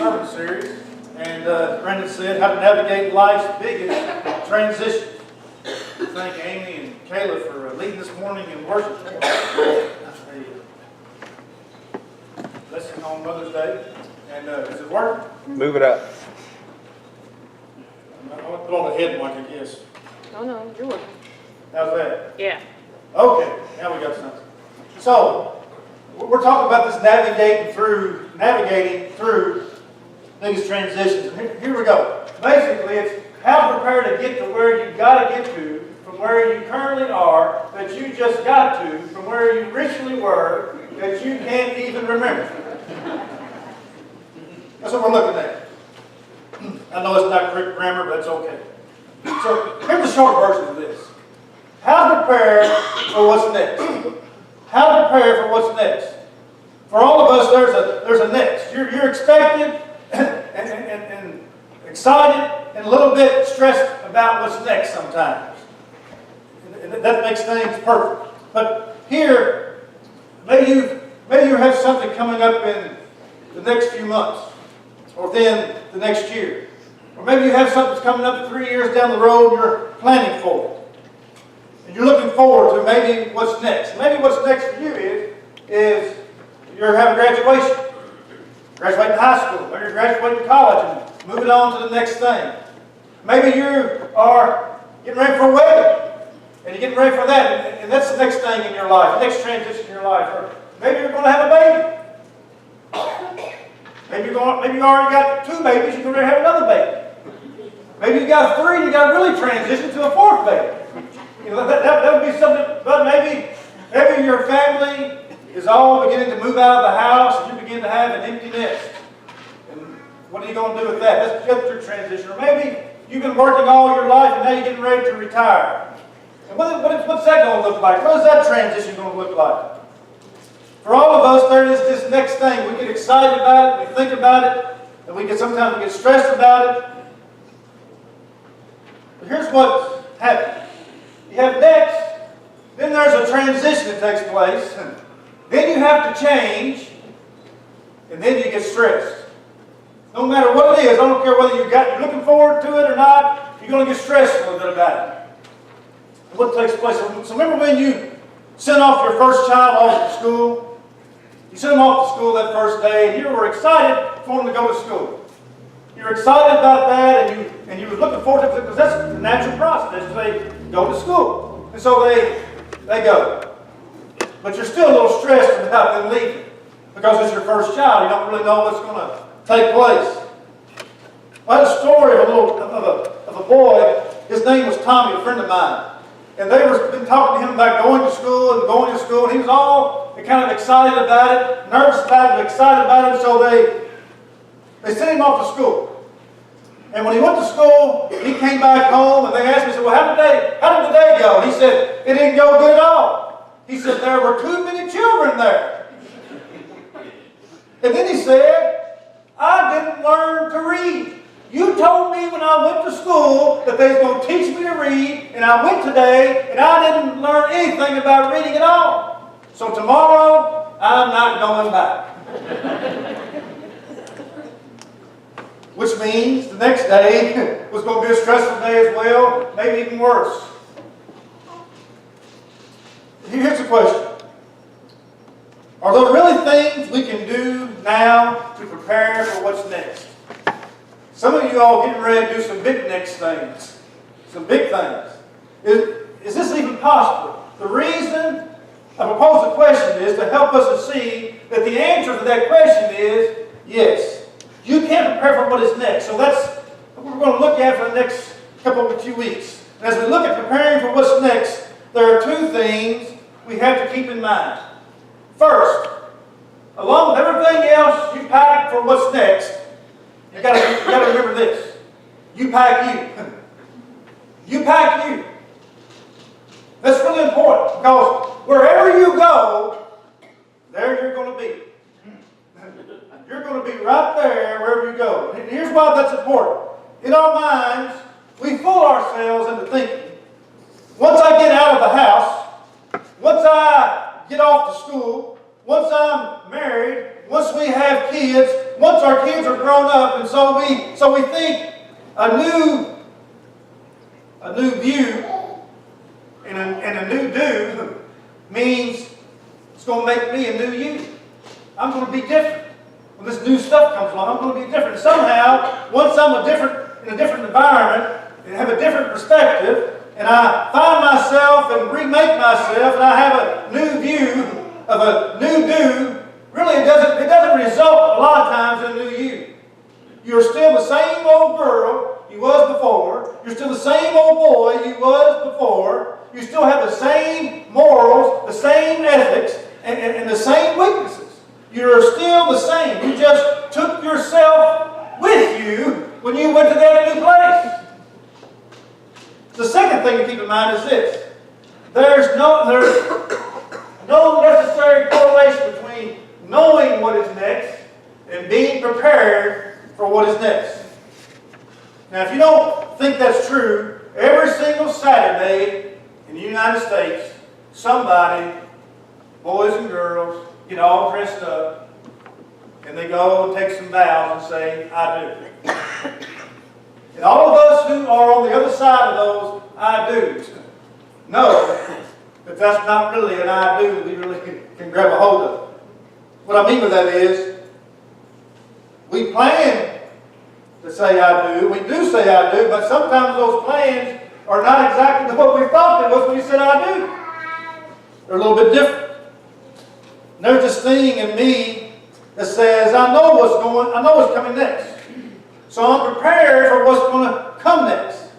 sermon series, and Brendan said how to navigate life's biggest transitions. Thank Amy and Kayla for leading this morning in worship. A lesson on Mother's Day, and is it working? Move it up. I'm going to put on the head mic, I guess. Oh no, you're working. How's that? Yeah. Okay, now we got something. So, we're talking about this navigating through these transitions. And here we go. Basically, it's how to prepare to get to where you've got to get to from where you currently are, that you just got to, from where you originally were, that you can't even remember. That's what we're looking at. I know it's not correct grammar, but it's okay. So, here's the short version of this. How to prepare for what's next. How to prepare for what's next. For all of us, there's a next. You're expected and excited and a little bit stressed about what's next sometimes. And that makes things perfect. But here, maybe you have something coming up in the next few months, or within the next year. Or maybe you have something that's coming up 3 years down the road and you're planning for it. And you're looking forward to maybe what's next. Maybe what's next for you is you're having graduation. Graduating high school. Maybe you're graduating college and moving on to the next thing. Maybe you are getting ready for a wedding. And you're getting ready for that. And that's the next thing in your life. The next transition in your life. Or maybe you're going to have a baby. Maybe you already got 2 babies. You're going to have another baby. Maybe you got 3 and you got to really transition to a 4th baby. You know, that would be something, but maybe your family is all beginning to move out of the house and you begin to have an empty nest. And what are you going to do with that? That's your transition. Or maybe you've been working all your life and now you're getting ready to retire. And what's that going to look like? What is that transition going to look like? For all of us, there is this next thing. We get excited about it, we think about it, and sometimes we get stressed about it. But here's what happens. You have next, then there's a transition that takes place, then you have to change, and then you get stressed. No matter what it is, I don't care whether you're looking forward to it or not, you're going to get stressed a little bit about it. And what takes place? So remember when you sent off your first child off to school? You sent them off to school that first day, and you were excited for them to go to school. You were excited about that, and you were looking forward to it, because that's the natural process. They go to school. And so they go. But you're still a little stressed about them leaving, because it's your first child. You don't really know what's going to take place. I had a story of a boy. His name was Tommy, a friend of mine. And they were been talking to him about going to school, and he was all kind of excited about it, nervous about it, excited about it. So they sent him off to school. And when he went to school, he came back home, and they asked me, well, how did the day go? And he said, it didn't go good at all. He said, there were too many children there. And then he said, I didn't learn to read. You told me when I went to school that they was going to teach me to read, and I went today, and I didn't learn anything about reading at all. So tomorrow, I'm not going back. Which means the next day was going to be a stressful day as well, maybe even worse. Here's the question. Are there really things we can do now to prepare for what's next? Some of you all getting ready to do some big next things. Some big things. Is this even possible? The reason I propose the question is to help us to see that the answer to that question is yes. You can't prepare for what is next. So that's what we're going to look at for the next few weeks. And as we look at preparing for what's next, there are 2 things we have to keep in mind. First, along with everything else you pack for what's next, you got to remember this. You pack you. You pack you. That's really important, because wherever you go, there you're going to be. You're going to be right there wherever you go. And here's why that's important. In our minds, we fool ourselves into thinking, once I get out of the house, once I get off to school, once I'm married, once we have kids, once our kids are grown up, and so we think a new view and a new do means it's going to make me a new you. I'm going to be different. When this new stuff comes along, I'm going to be different. Somehow, once I'm in a different environment and have a different perspective, and I find myself and remake myself, and I have a new view of a new do, really it doesn't result a lot of times in a new you. You're still the same old girl you was before. You're still the same old boy you was before. You still have the same morals, the same ethics, and the same weaknesses. You're still the same. You just took yourself with you when you went to that new place. The second thing to keep in mind is this. There's no necessary correlation between knowing what is next and being prepared for what is next. Now, if you don't think that's true, every single Saturday in the United States, somebody, boys and girls, get all dressed up, and they go and take some vows and say, I do. And all of us who are on the other side of those I do's know that that's not really an I do that we really can grab a hold of. What I mean by that is, we plan to say I do, we do say I do, but sometimes those plans are not exactly what we thought they was when we said I do. They're a little bit different. And there's this thing in me that says, I know what's coming next. So I'm prepared for what's going to come next.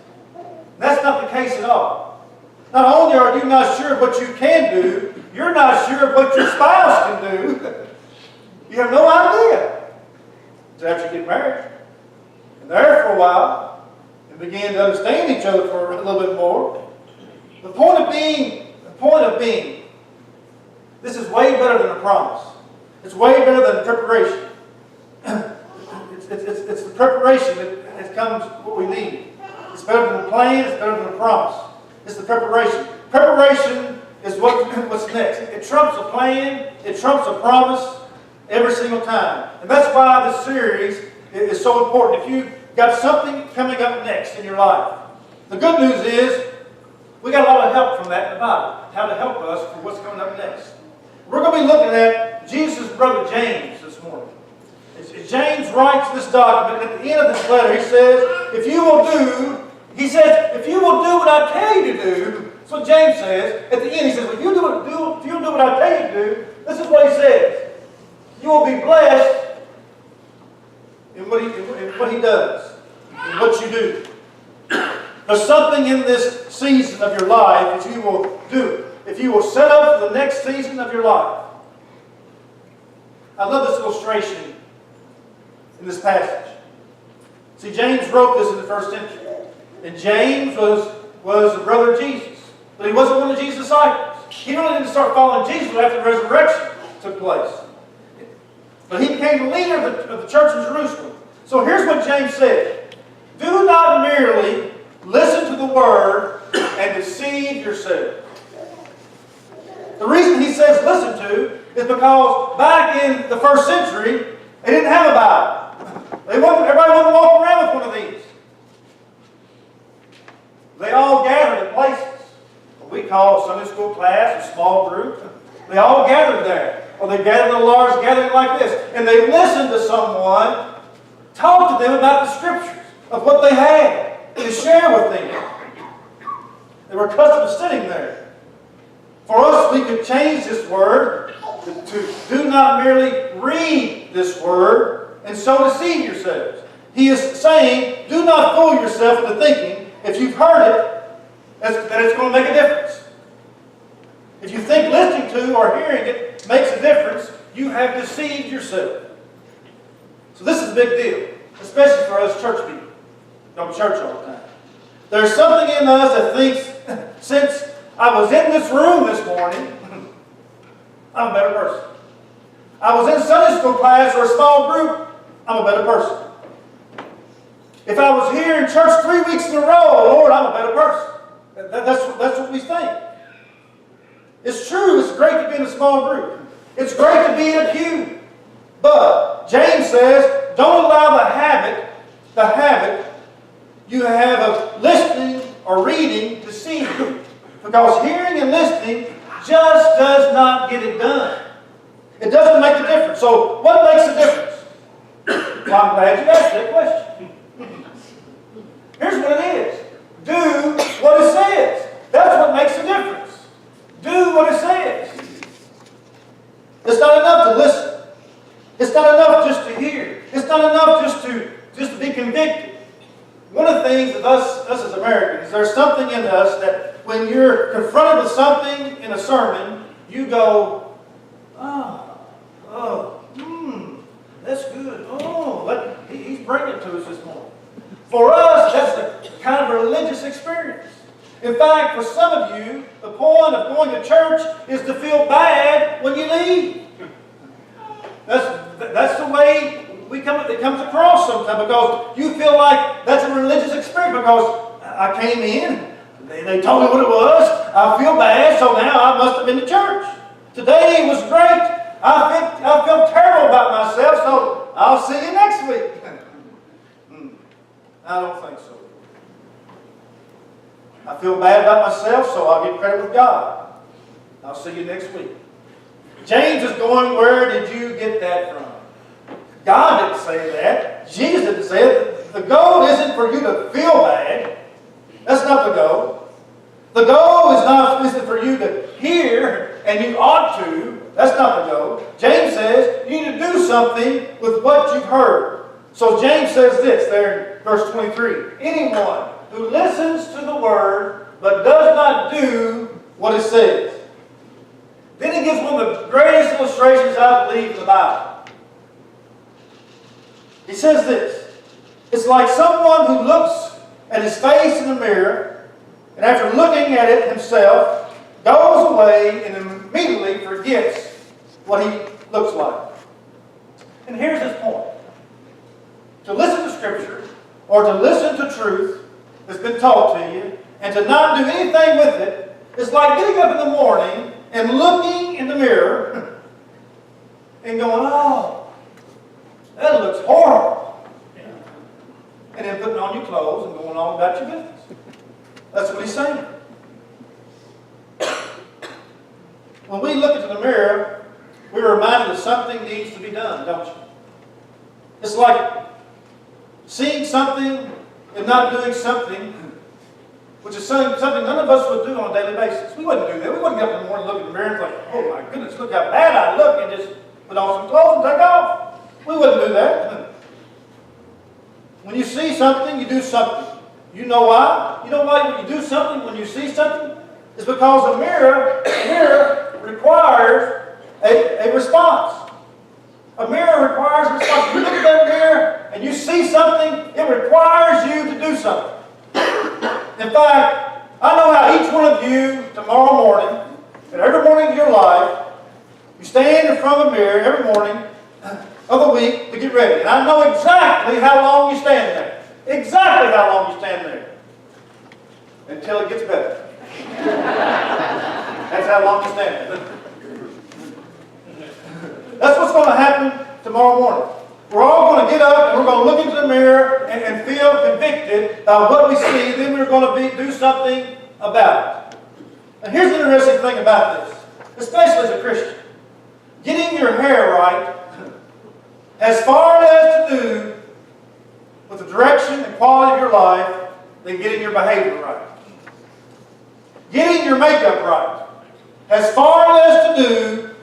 That's not the case at all. Not only are you not sure what you can do, you're not sure what your spouse can do. You have no idea until after you get married. And there for a while, and begin to understand each other for a little bit more. The point of being, this is way better than a promise. It's way better than preparation. It's the preparation that comes what we need. It's better than a plan. It's better than a promise. It's the preparation. Preparation is what's next. It trumps a plan. It trumps a promise every single time. And that's why this series is so important. If you've got something coming up next in your life, the good news is we got a lot of help from that in the Bible. How to help us for what's coming up next. We're going to be looking at Jesus' brother James this morning. As James writes this document, at the end of this letter, he says, if you will do what I tell you to do, that's what James says. At the end, he says, if you'll do what I tell you to do, this is what he says. You will be blessed in what he does, in what you do. There's something in this season of your life that you will do. If you will set up for the next season of your life. I love this illustration in this passage. See, James wrote this in the first century. And James was the brother of Jesus. But he wasn't one of Jesus' disciples. He really didn't start following Jesus after the resurrection took place. But he became the leader of the church in Jerusalem. So here's what James said. Do not merely listen to the word and deceive yourself. The reason he says listen to is because back in the first century, they didn't have a Bible. Everybody wasn't walking around with one of these. They all gathered in places. What we call a Sunday school class, a small group. They all gathered there. Or they gathered in a large gathering like this. And they listened to someone talk to them about the Scriptures, of what they had to share with them. They were accustomed to sitting there. For us, we could change this word to do not merely read this word and so deceive yourselves. He is saying, do not fool yourself into thinking, if you've heard it, that it's going to make a difference. If you think listening to or hearing it makes a difference, you have deceived yourself. So this is a big deal, especially for us church people. Go to church all the time. There's something in us that thinks, since I was in this room this morning, I'm a better person. I was in Sunday school class or a small group, I'm a better person. If I was here in church 3 weeks in a row, Lord, I'm a better person. That's what we think. It's true, it's great to be in a small group. It's great to be in a pew. But James says, don't allow the habit you have of listening or reading to deceive you. Because hearing and listening just does not get it done. It doesn't make a difference. So what makes a difference? Well, I'm glad you asked that question. Here's what it is. Do what it says. That's what makes a difference. Do what it says. It's not enough to listen. It's not enough just to hear. It's not enough just to be convicted. One of the things with us as Americans, there's something in us that when you're confronted with something in a sermon, you go, that's good. He's bringing it to us this morning. For us, that's the kind of religious experience. In fact, for some of you, the point of going to church is to feel bad when you leave. That's the way it comes across sometimes, because you feel like that's a religious experience because I came in, they told me what it was, I feel bad, so now I must have been to church. Today was great. I feel terrible about myself, so I'll see you next week. I don't think so. I feel bad about myself, so I'll get credit with God. I'll see you next week. James is going, where did you get that from? God didn't say that. Jesus didn't say it. The goal isn't for you to feel bad. That's not the goal. The goal isn't for you to hear and you ought to. That's not the goal. James says you need to do something with what you've heard. So James says this there in verse 23. Anyone who listens to the word but does not do what it says. Then he gives one of the greatest illustrations I believe in the Bible. He says this. It's like someone who looks at his face in the mirror and after looking at it himself goes away and immediately forgets what he looks like. And here's his point. To listen to Scripture or to listen to truth that's been taught to you and to not do anything with it is like getting up in the morning and looking in the mirror and going, that looks horrible. And then putting on your clothes and going on about your business. That's what he's saying. When we look into the mirror, we're reminded that something needs to be done, don't you? It's like seeing something and not doing something, which is something none of us would do on a daily basis. We wouldn't do that. We wouldn't get up in the morning and look in the mirror and think, oh my goodness, look how bad I look, and just put on some clothes and take off. We wouldn't do that. When you see something, you do something. You know why? You know why you do something when you see something? It's because a mirror requires a response. A mirror requires a response. You look at that mirror and you see something, it requires you to do something. In fact, I know how each one of you tomorrow morning, and every morning of your life, you stand in front of a mirror every morning of the week to get ready. And I know exactly how long you stand there. Exactly how long you stand there. Until it gets better. That's how long you stand there. That's what's going to happen tomorrow morning. We're all going to get up and we're going to look into the mirror and feel convicted by what we see. Then we're going to do something about it. And here's the interesting thing about this, especially as a Christian. Getting your hair right has far less to do with the direction and quality of your life than getting your behavior right. Getting your makeup right has far less to do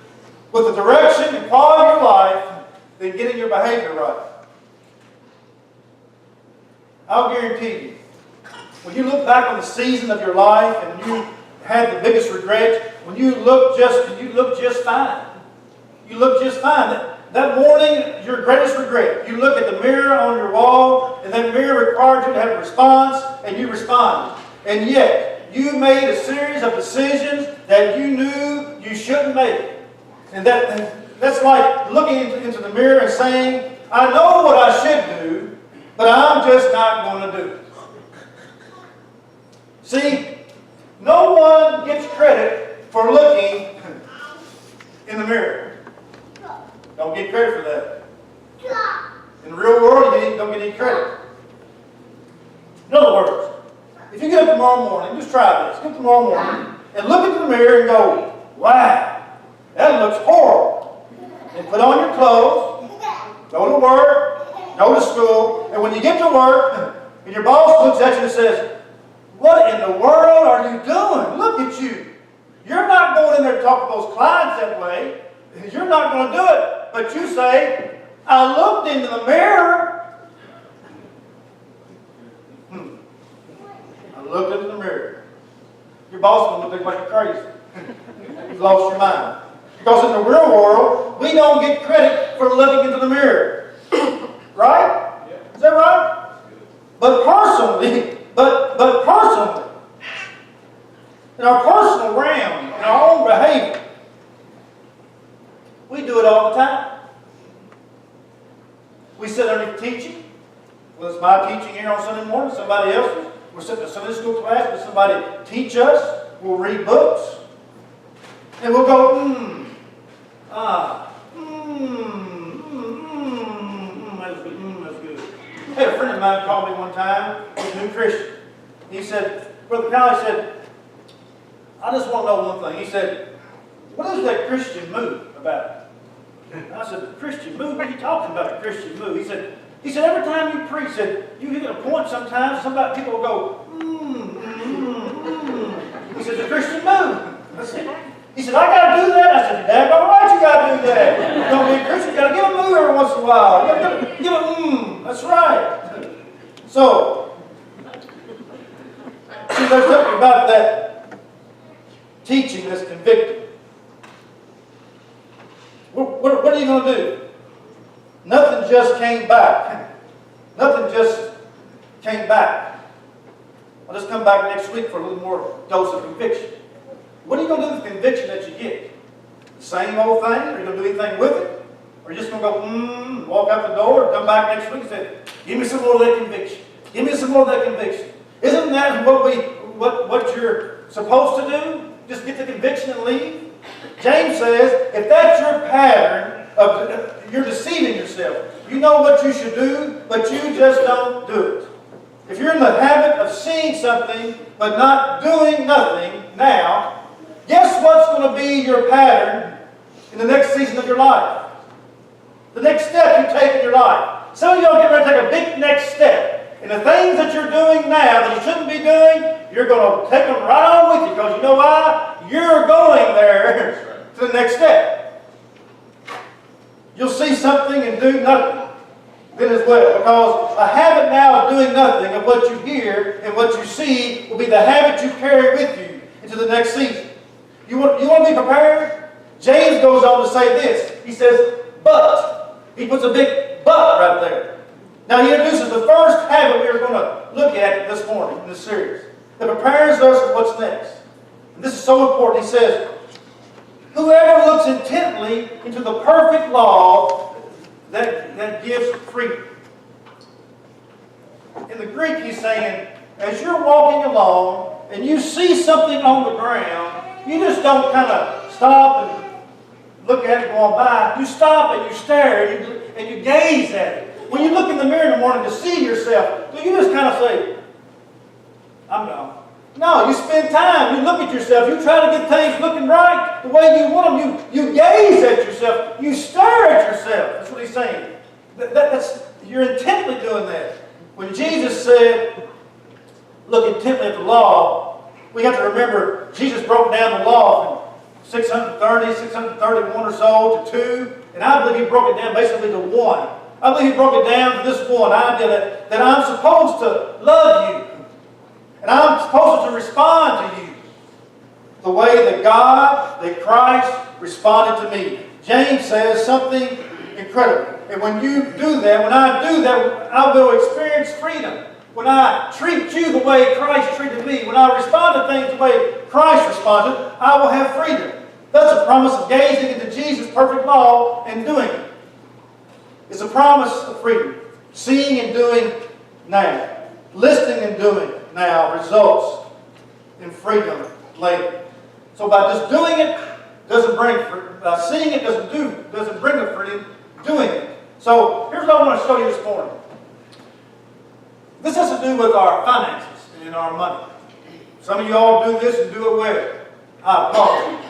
with the direction and quality of your life than getting your behavior right. I'll guarantee you, when you look back on the season of your life and you had the biggest regrets, when you look just fine. You look just fine. That morning, your greatest regret. You look at the mirror on your wall, and that mirror required you to have a response, and you responded. And yet, you made a series of decisions that you knew you shouldn't make. And that's like looking into the mirror and saying, I know what I should do, but I'm just not going to do it. See, no one gets credit for looking in the mirror. Don't get credit for that. In the real world, you don't get any credit. In other words, if you get up tomorrow morning, just try this. Get up tomorrow morning and look into the mirror and go, wow, that looks horrible. And put on your clothes, go to work, go to school, and when you get to work and your boss looks at you and says, what in the world are you doing? Look at you. You're not going in there to talk to those clients that way. You're not going to do it. But you say, I looked into the mirror. I looked into the mirror. Your boss is going to look like you're crazy. You've lost your mind. Because in the real world, we don't get credit for looking into the mirror. Right? Is that right? But personally, in our personal realm, in our own behavior, we do it all the time. We sit underneath teaching. Whether it's my teaching here on Sunday morning, somebody else's. We're sitting in a Sunday school class, but somebody teach us. We'll read books. And we'll go, that's good. I had a friend of mine call me one time, he's a new Christian. He said, Brother Kyle, he said, I just want to know one thing. He said, what is that Christian move about? And I said, Christian move? What are you talking about, a Christian move? He said, every time you preach, you hit a point sometimes, people will go, He said, the Christian move. He said, I got to do that. I said, Dad, all right, you got to do that. You don't be a Christian, you got to give a move every once in a while. You got to give a That's right. So, see, there's something about that teaching that's convicting. What are you going to do? Nothing just came back. Nothing just came back. I'll just come back next week for a little more dose of conviction. What are you going to do with the conviction that you get? The same old thing? Are you going to do anything with it? Or are you just going to go, walk out the door and come back next week and say, give me some more of that conviction. Give me some more of that conviction. Isn't that what you're supposed to do? Just get the conviction and leave? James says, if that's your pattern, you're deceiving yourself. You know what you should do, but you just don't do it. If you're in the habit of seeing something, but not doing nothing now, guess what's going to be your pattern in the next season of your life? The next step you take in your life. Some of y'all get ready to take a big next step. And the things that you're doing now that you shouldn't be doing, you're going to take them right on with you. Because you know why? You're going there to the next step. You'll see something and do nothing then as well. Because a habit now of doing nothing, of what you hear and what you see, will be the habit you carry with you into the next season. You want to be prepared? James goes on to say this. He says, but. He puts a big but right there. Now he introduces the first habit we are going to look at this morning in this series that prepares us for what's next. And this is so important. He says, whoever looks intently into the perfect law that gives freedom. In the Greek, he's saying, as you're walking along and you see something on the ground, you just don't kind of stop and look at it going by. You stop and you stare and you gaze at it. When you look in the mirror in the morning to see yourself, do you just kind of say, I'm gone? No, you spend time. You look at yourself. You try to get things looking right the way you want them. You gaze at yourself. You stare at yourself. That's what he's saying. You're intently doing that. When Jesus said, look intently at the law, we have to remember Jesus broke down the law from 631 or so to 2. And I believe he broke it down basically to 1. I believe he broke it down to this one idea that I'm supposed to love you. And I'm supposed to respond to you the way that Christ responded to me. James says something incredible. And when you do that, when I do that, I will experience freedom. When I treat you the way Christ treated me, when I respond to things the way Christ responded, I will have freedom. That's a promise of gazing into Jesus' perfect law and doing it. It's a promise of freedom. Seeing and doing now. Listening and doing now results in freedom later. So by just doing it doesn't bring freedom. By seeing it doesn't bring the freedom. doing it. So here's what I want to show you this morning. This has to do with our finances and our money. Some of you all do this and do it well. I apologize.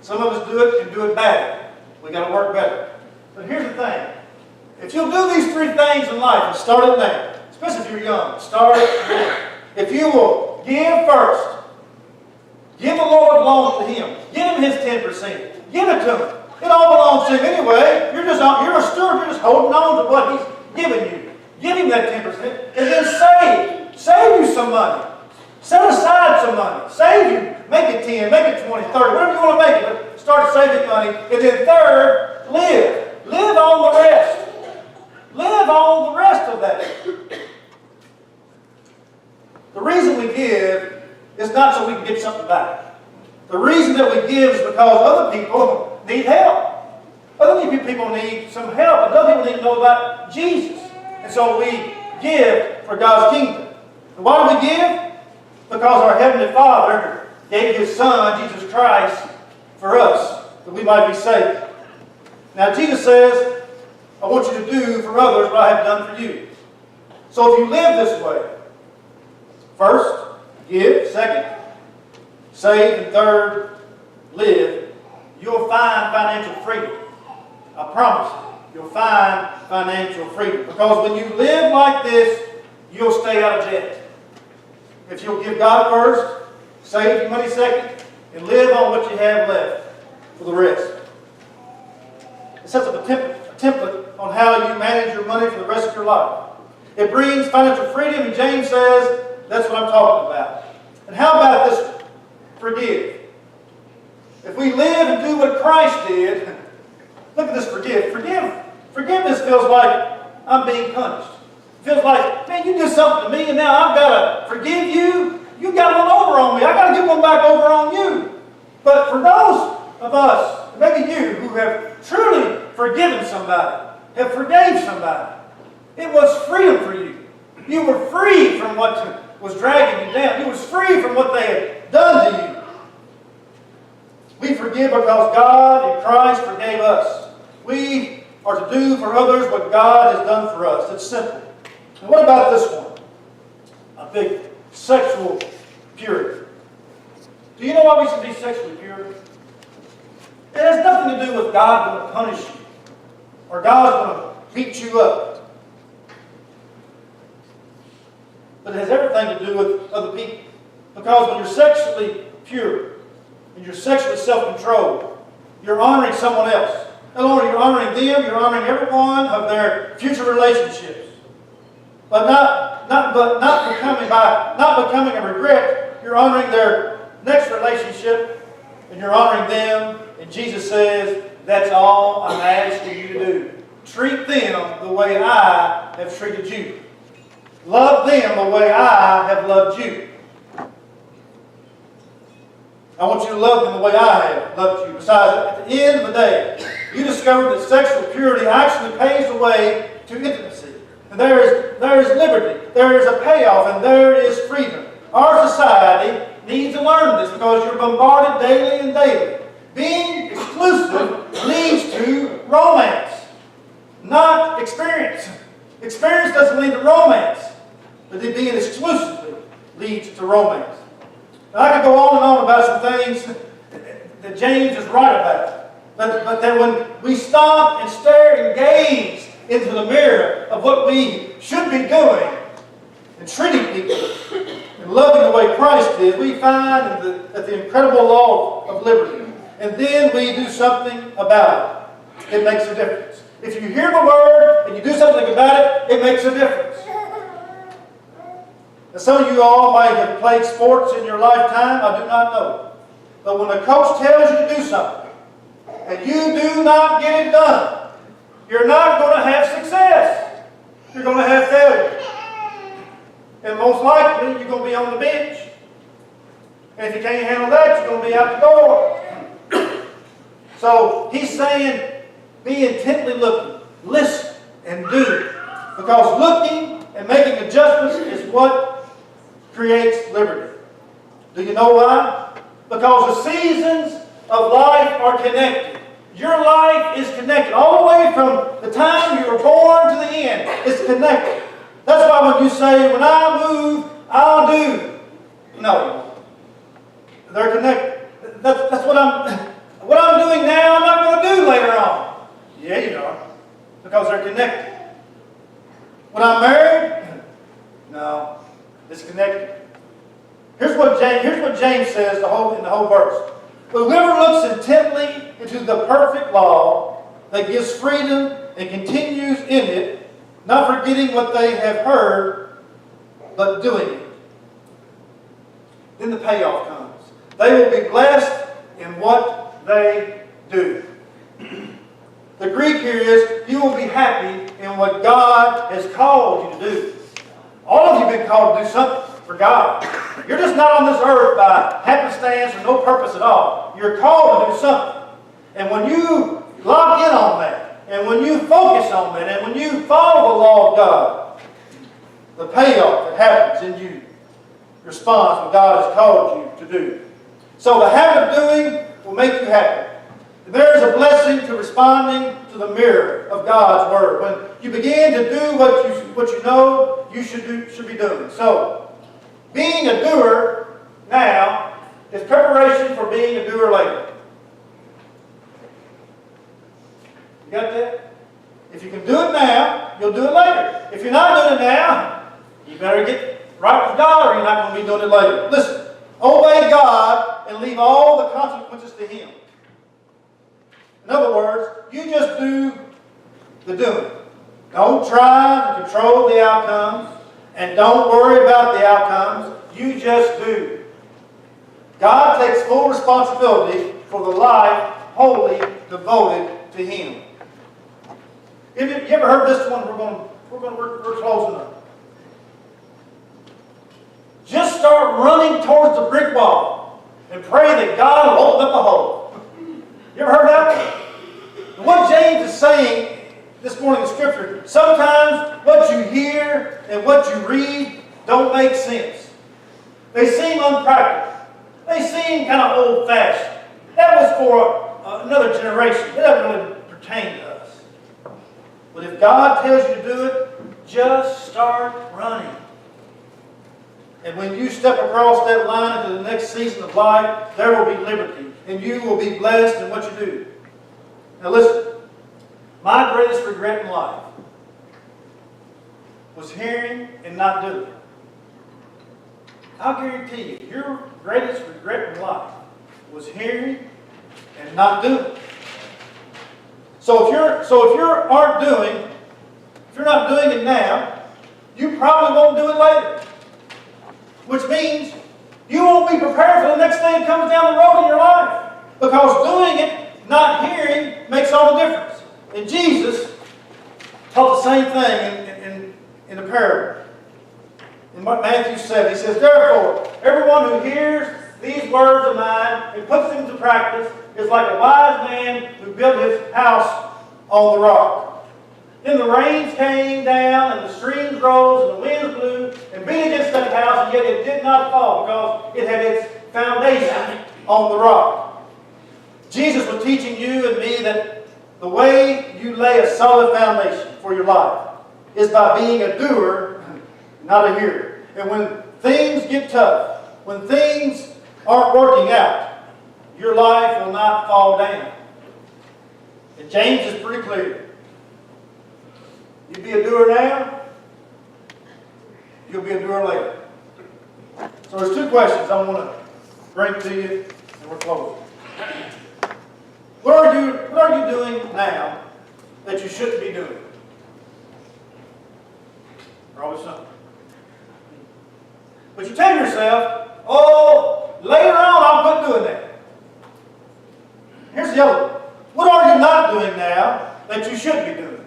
Some of us do it and do it badly. We got to work better. But here's the thing. If you'll do these three things in life and start it now, especially if you're young, start it now. If you will give first, give the Lord belongs to Him. Give Him His 10%. Give it to Him. It all belongs to Him anyway. You're a steward. You're just holding on to what He's given you. Give Him that 10%. And then save. Save you some money. Set aside some money. Save you. Make it 10, make it 20, 30, whatever you want to make it. But start saving money. And then third, live. Live on the rest. Live on the rest of that. The reason we give is not so we can get something back. The reason that we give is because other people need help. Other people need some help. And other people need to know about Jesus. And so we give for God's kingdom. And why do we give? Because our Heavenly Father gave His Son, Jesus Christ, for us, that we might be saved. Now Jesus says, I want you to do for others what I have done for you. So if you live this way, first, give. Second, save. And third, live. You'll find financial freedom. I promise you. You'll find financial freedom. Because when you live like this, you'll stay out of debt. If you'll give God first, save your money second, and live on what you have left for the rest. It sets up a template on how you manage your money for the rest of your life. It brings financial freedom, and James says that's what I'm talking about. And how about this one? Forgive. If we live and do what Christ did, look at this Forgiveness feels like I'm being punished. It feels like, man, you did something to me and now I've got to forgive you. You got one over on me. I've got to get one back over on you. But for those of us, maybe you, who have truly forgiven somebody, have forgave somebody, it was freedom for you. You were free from what was dragging you down. You was free from what they had done to you. We forgive because God in Christ forgave us. We are to do for others what God has done for us. It's simple. And what about this one? A big sexual purity. Do you know why we should be sexually pure? It has nothing to do with God going to punish you or God's going to beat you up. But it has everything to do with other people. Because when you're sexually pure and you're sexually self-controlled, you're honoring someone else. Not only you're honoring them, you're honoring every one of their future relationships. But not becoming a regret, you're honoring their next relationship and you're honoring them. And Jesus says, that's all I'm asking you to do. Treat them the way I have treated you. Love them the way I have loved you. I want you to love them the way I have loved you. Besides, at the end of the day, you discover that sexual purity actually paves the way to intimacy. And there is liberty, there is a payoff, and there is freedom. Our society needs to learn this because you're bombarded daily and daily. Being exclusive leads to romance, not experience. Experience doesn't lead to romance, but being exclusively leads to romance. Now, I could go on and on about some things that James is right about. But that when we stop and stare and gaze into the mirror of what we should be doing and treating people and loving the way Christ did, we find that the incredible law of liberty. And then we do something about it. It makes a difference. If you hear the word and you do something about it, it makes a difference. Now, some of you all might have played sports in your lifetime. I do not know. But when the coach tells you to do something and you do not get it done, you're not going to have success. You're going to have failure. And most likely, you're going to be on the bench. And if you can't handle that, you're going to be out the door. So he's saying, be intently looking, listen, and do. Because looking and making adjustments is what creates liberty. Do you know why? Because the seasons of life are connected. Your life is connected. All the way from the time you were born to the end, it's connected. That's why when you say, when I move, I'll do. No. They're connected. That's what I'm doing now, I'm not going to do later on. Yeah, you are. Because they're connected. When I'm married, no. It's connected. Here's what James says in the whole verse. Whoever looks intently into the perfect law that gives freedom and continues in it, not forgetting what they have heard, but doing it. Then the payoff comes. They will be blessed in what they do. The Greek here is, you will be happy in what God has called you to do. All of you have been called to do something for God. You're just not on this earth by happenstance or no purpose at all. You're called to do something. And when you lock in on that, and when you focus on that, and when you follow the law of God, the payoff that happens in you responds what God has called you to do. So the habit of doing will make you happy. There is a blessing to responding to the mirror of God's Word. When you begin to do what you know you should be doing. So, being a doer now is preparation for being a doer later. You got that? If you can do it now, you'll do it later. If you're not doing it now, you better get right with God or you're not going to be doing it later. Listen, obey God and leave all the consequences to Him. In other words, you just do the doing. Don't try to control the outcomes and don't worry about the outcomes. You just do. God takes full responsibility for the life wholly devoted to Him. You ever heard this one? We're closing up. Just start running towards the brick wall and pray that God will open up a hole. You ever heard that? And what James is saying this morning in Scripture, sometimes what you hear and what you read don't make sense. They seem unpractical. They seem kind of old-fashioned. That was for another generation. It doesn't really pertain to us. But if God tells you to do it, just start running. And when you step across that line into the next season of life, there will be liberty. And you will be blessed in what you do. Now listen. My greatest regret in life was hearing and not doing. I'll guarantee you, your greatest regret in life was hearing and not doing. So if you're not doing it now, you probably won't do it later. Which means you won't be prepared for the next thing that comes down the road in your life. Because doing it, not hearing, makes all the difference. And Jesus taught the same thing in the parable. In Matthew 7, He says, therefore, everyone who hears these words of mine and puts them into practice is like a wise man who built his house on the rock. Then the rains came down, and the streams rose, and the winds blew, and beat against that house, and yet it did not fall, because it had its foundation on the rock. Jesus was teaching you and me that the way you lay a solid foundation for your life is by being a doer, not a hearer. And when things get tough, when things aren't working out, your life will not fall down. And James is pretty clear. You be a doer now, you'll be a doer later. So there's two questions I want to bring to you, and we're closing. What are you doing now that you shouldn't be doing? Probably something. But you tell yourself, oh, later on I'll quit doing that. Here's the other one. What are you not doing now that you should be doing?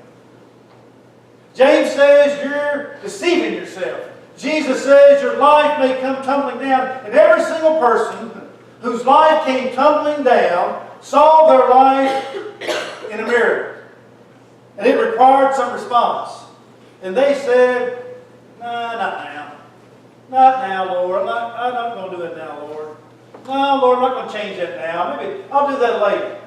James says you're deceiving yourself. Jesus says your life may come tumbling down. And every single person whose life came tumbling down saw their life in a mirror. And it required some response. And they said, nah, not now. Not now, Lord. I'm not going to do it now, Lord. No, Lord, I'm not going to change that now. Maybe I'll do that later.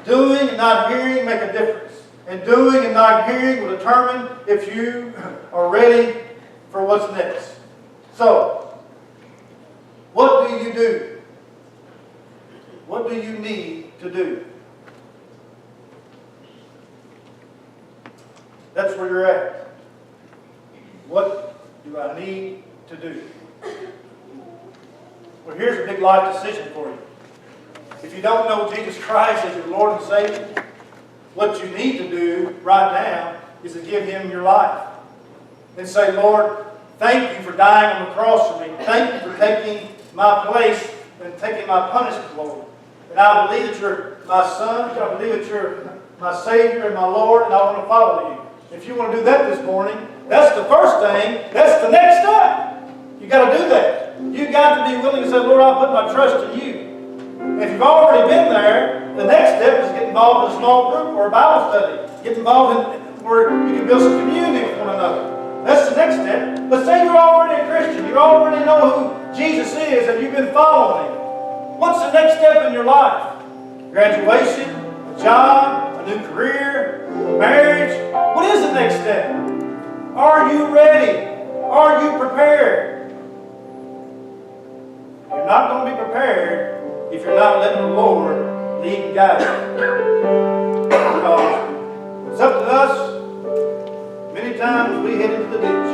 Doing and not hearing make a difference. And doing and not hearing will determine if you are ready for what's next. So, what do you do? What do you need to do? That's where you're at. What do I need to do? Well, here's a big life decision for you. If you don't know Jesus Christ as your Lord and Savior, what you need to do right now is to give Him your life. And say, Lord, thank you for dying on the cross for me. Thank you for taking my place and taking my punishment, Lord. And I believe that you're my Son. I believe that you're my Savior and my Lord, and I want to follow you. If you want to do that this morning, that's the first thing. That's the next step. You've got to do that. You've got to be willing to say, Lord, I put my trust in you. If you've already been there, the next step is get involved in a small group or a Bible study. Get involved in where you can build some community with one another. That's the next step. But say you're already a Christian. You already know who Jesus is and you've been following Him. What's the next step in your life? Graduation, a job, a new career, marriage. What is the next step? Are you ready? Are you prepared? You're not going to be prepared if you're not letting the Lord lead and guide you. Because it's up to us. Many times we head into the ditch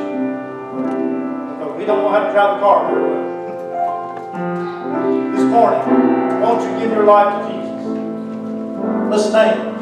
because we don't know how to drive the car very well. This morning, won't you give your life to Jesus? Let's stand.